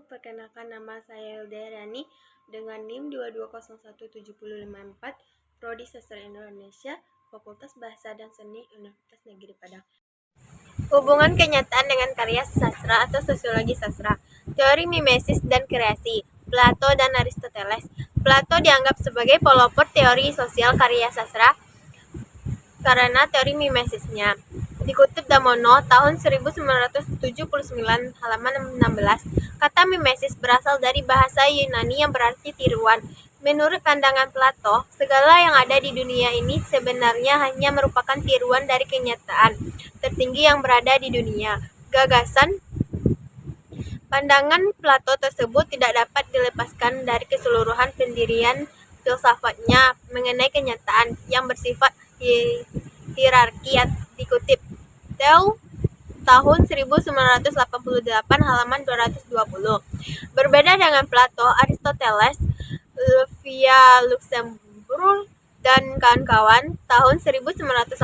perkenalkan nama saya Hilda Rani dengan NIM 2201754, Prodi Sastra Indonesia, Fakultas Bahasa dan Seni Universitas Negeri Padang. Hubungan kenyataan dengan karya sastra atau sosiologi sastra. Teori mimesis dan kreasi, Plato dan Aristoteles. Plato dianggap sebagai pelopor teori sosial karya sastra karena teori mimesisnya. Dikutip Damono tahun 1979 halaman 16, kata mimesis berasal dari bahasa Yunani yang berarti tiruan. Menurut pandangan Plato, segala yang ada di dunia ini sebenarnya hanya merupakan tiruan dari kenyataan tertinggi yang berada di dunia. Pandangan Plato tersebut tidak dapat dilepaskan dari keseluruhan pendirian filsafatnya mengenai kenyataan yang bersifat hierarki. Dikutip tahun 1988 halaman 220. Berbeda dengan Plato, Aristoteles, via Luxemburg dan kawan-kawan tahun 1984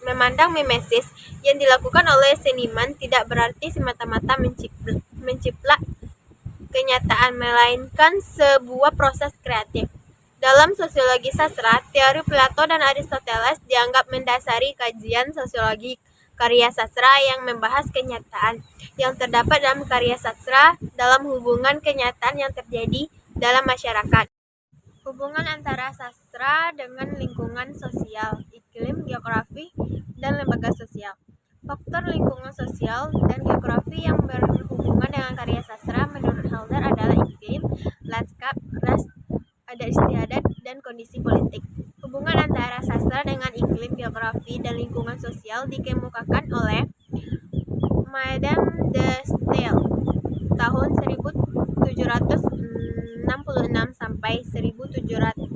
memandang mimesis yang dilakukan oleh seniman tidak berarti semata-mata menciplak kenyataan, melainkan sebuah proses kreatif. Dalam sosiologi sastra, teori Plato dan Aristoteles dianggap mendasari kajian sosiologi karya sastra yang membahas kenyataan yang terdapat dalam karya sastra dalam hubungan kenyataan yang terjadi dalam masyarakat. Hubungan antara sastra dengan lingkungan sosial, iklim, geografi, dan lembaga sosial. Faktor lingkungan sosial dan geografi yang berhubungan dengan karya sastra menurut Halder adalah iklim, lanskap, ras, adat istiadat, dan kondisi politik. Hubungan antara sastra dengan iklim, geografi, dan lingkungan sosial dikemukakan oleh Madame de Staël tahun 1766 sampai 1817.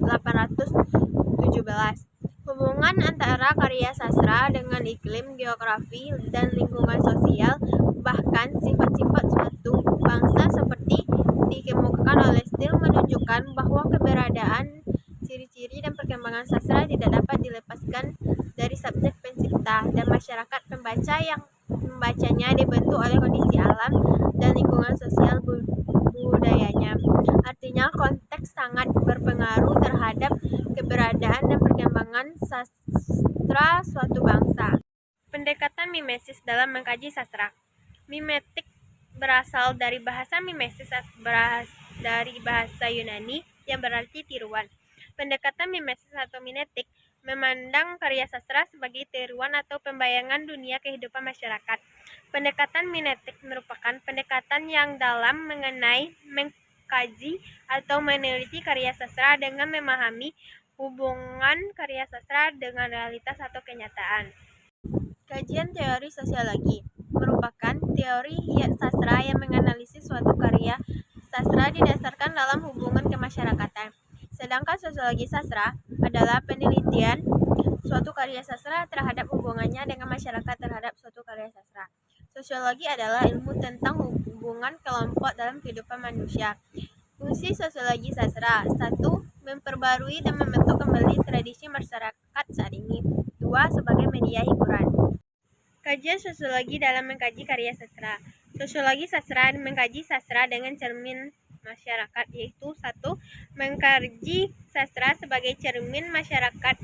Hubungan antara karya sastra dengan iklim, geografi, dan lingkungan sosial, bahkan sifat-sifat suatu bangsa seperti dikemukakan oleh Staël menunjukkan bahwa keberadaan, ciri-ciri, dan perkembangan sastra tidak dapat dilepaskan dari subjek pencipta dan masyarakat pembaca yang membacanya dibentuk oleh kondisi alam dan lingkungan sosial budayanya. Artinya konteks sangat berpengaruh terhadap keberadaan dan perkembangan sastra suatu bangsa. Pendekatan mimesis dalam mengkaji sastra. Mimetik berasal dari bahasa mimesis dari bahasa Yunani yang berarti tiruan. Pendekatan mimesis atau mimetik memandang karya sastra sebagai tiruan atau pembayangan dunia kehidupan masyarakat. Pendekatan mimetik merupakan pendekatan yang dalam mengenai, mengkaji, atau meneliti karya sastra dengan memahami hubungan karya sastra dengan realitas atau kenyataan. Kajian teori sosiologi merupakan teori sastra yang menganalisis suatu karya sastra didasarkan dalam hubungan kemasyarakatan. Sedangkan sosiologi sastra adalah penelitian suatu karya sastra terhadap hubungannya dengan masyarakat terhadap suatu karya sastra. Sosiologi adalah ilmu tentang hubungan kelompok dalam kehidupan manusia. Fungsi sosiologi sastra: 1. Memperbarui dan membentuk kembali tradisi masyarakat saat ini. 2. Sebagai media hiburan. Kajian sosiologi dalam mengkaji karya sastra. Sosiologi sastra mengkaji sastra dengan cermin masyarakat, yaitu 1. Mengkaji sastra sebagai cermin masyarakat,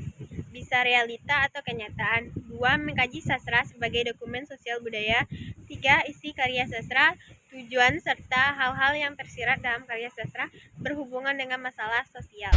bisa realita atau kenyataan. 2. Mengkaji sastra sebagai dokumen sosial budaya. 3. Isi karya sastra, tujuan serta hal-hal yang tersirat dalam karya sastra berhubungan dengan masalah sosial.